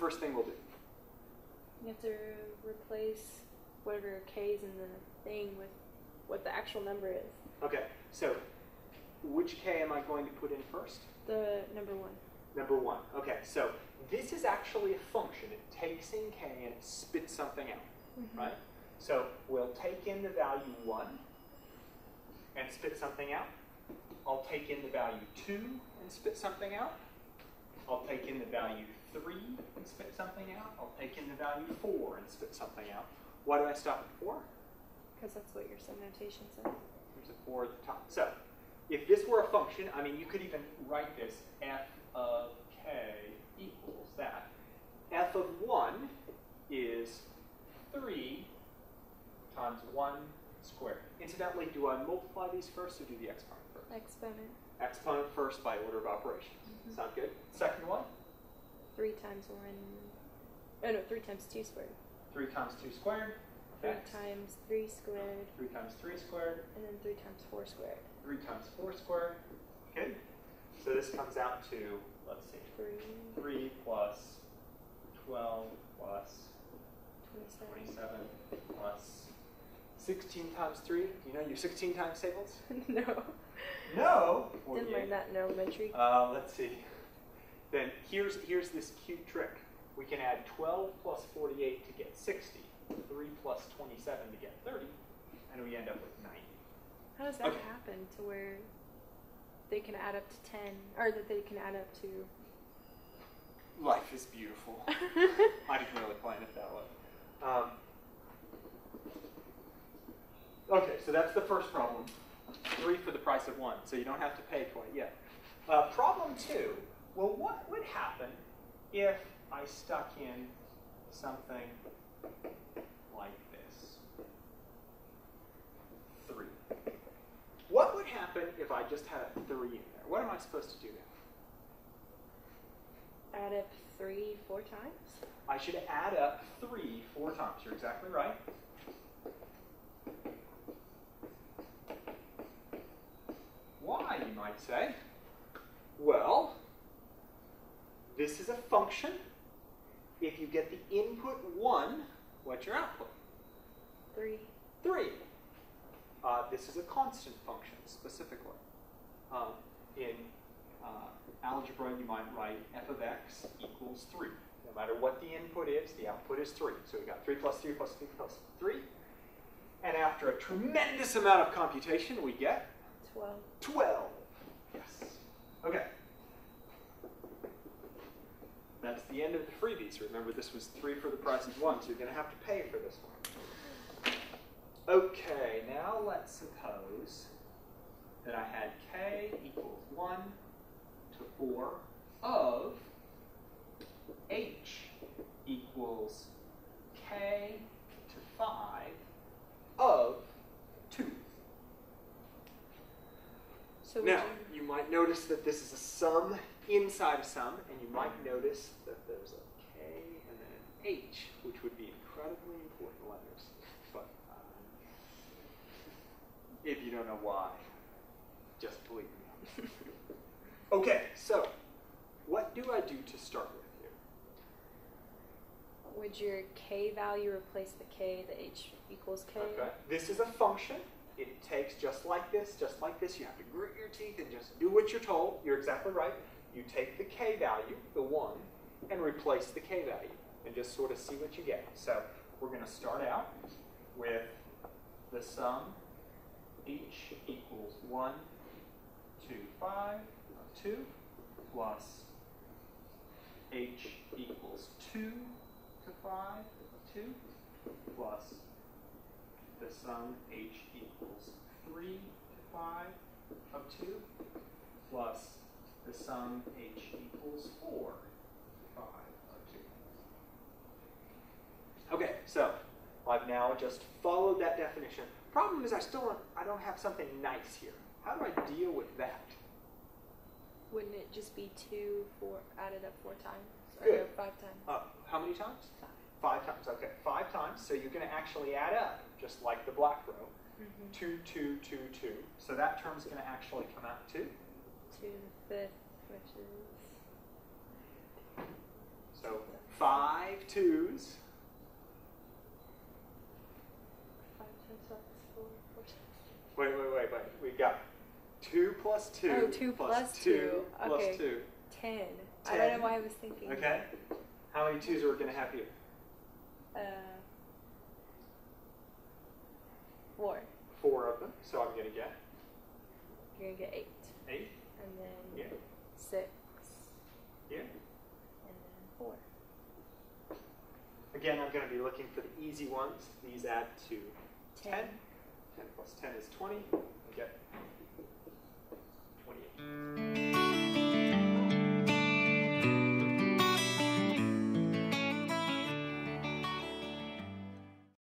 first thing we'll do? You have to replace whatever k's in the thing with what the actual number is. Okay, so which k am I going to put in first? The number 1. Number 1. Okay, so this is actually a function. It takes in k and it spits something out, right? So we'll take in the value 1 and spit something out. I'll take in the value 2 and spit something out. I'll take in the value 3 and spit something out. I'll take in the value 4 and spit something out. Why do I stop at 4? Because that's what your sum notation says. There's a 4 at the top. So if this were a function, I mean, you could even write this f of k equals that. F of 1 is 3 times 1 squared. Incidentally, do I multiply these first or do the exponent first? Exponent. Exponent first by order of operations. Sound good? Second one? 3 times 1. Oh no, 3 times 2 squared. 3 times 2 squared. 3 times 3 squared. 3 times 3 squared. And then 3 times 4 squared. 3 times 4 squared. Good. So this comes out to, let's see, 3 plus 12 plus 27 plus 16 times 3. You know your 16 times tables? No. No? Didn't learn that in elementary. Let's see. Then here's this cute trick. We can add 12 plus 48 to get 60, 3 plus 27 to get 30, and we end up with 90. How does that happen to where they can add up to 10, or that they can add up to... Life is beautiful. I didn't really plan it that way. Okay, so that's the first problem. 3 for the price of 1, so you don't have to pay quite yet. Problem 2, well, what would happen if I stuck in something like this? 3. What would happen if I just had a 3 in there? What am I supposed to do now? Add up 3 4 times? I should add up 3 4 times. You're exactly right. Why, you might say? Well, this is a function. If you get the input 1, what's your output? 3. 3. This is a constant function, specifically. In algebra, you might write f of x equals 3. No matter what the input is, the output is 3. So we've got 3 plus 3 plus 3 plus 3. And after a tremendous amount of computation, we get 12. 12. Yes. Okay. That's the end of the freebies. Remember, this was 3 for the price of 1, so you're going to have to pay for this one. Okay, now let's suppose that I had k equals 1 to 4 of h equals k to 5 of 2. So now, you might notice that this is a sum inside a sum, and you might notice that there's a k and then an h, which would be incredibly important letters. But if you don't know why, just believe me. Okay, so what do I do to start with here? Would your k value replace the k, the h equals k? Okay. This is a function. It takes just like this, just like this. You have to grit your teeth and just do what you're told. You're exactly right. You take the k value, the 1, and replace the k value, and just sort of see what you get. So we're going to start out with the sum h equals 1 to 5 of 2 plus h equals 2 to 5 of 2 plus the sum h equals 3 to 5 of 2 plus the sum h equals 4 to 5 of 2. Okay, so I've now just followed that definition. Problem is I don't have something nice here. How do I deal with that? Wouldn't it just be 2 added up 4 times? Or Good. 5 times? How many times? 5. 5 times, okay. 5 times, so you're going to actually add up, just like the black row. 2, 2, 2, 2. So that term's going to actually come out to? 2 to the 5th, which is... So 5 2's? 5 times 5 is 4. 4 times. Wait. We got 2 plus 2. Oh, 2 plus 2. Plus Okay. 2. 10. 10. I don't know why I was thinking. Okay. How many 2's are we going to have here? 4. 4 of them. So I'm going to get You're going to get 8. 8. And then Yeah. 6. Yeah. And then 4. Again, I'm going to be looking for the easy ones. These add to 10. 10 plus 10 is 20. We get 28.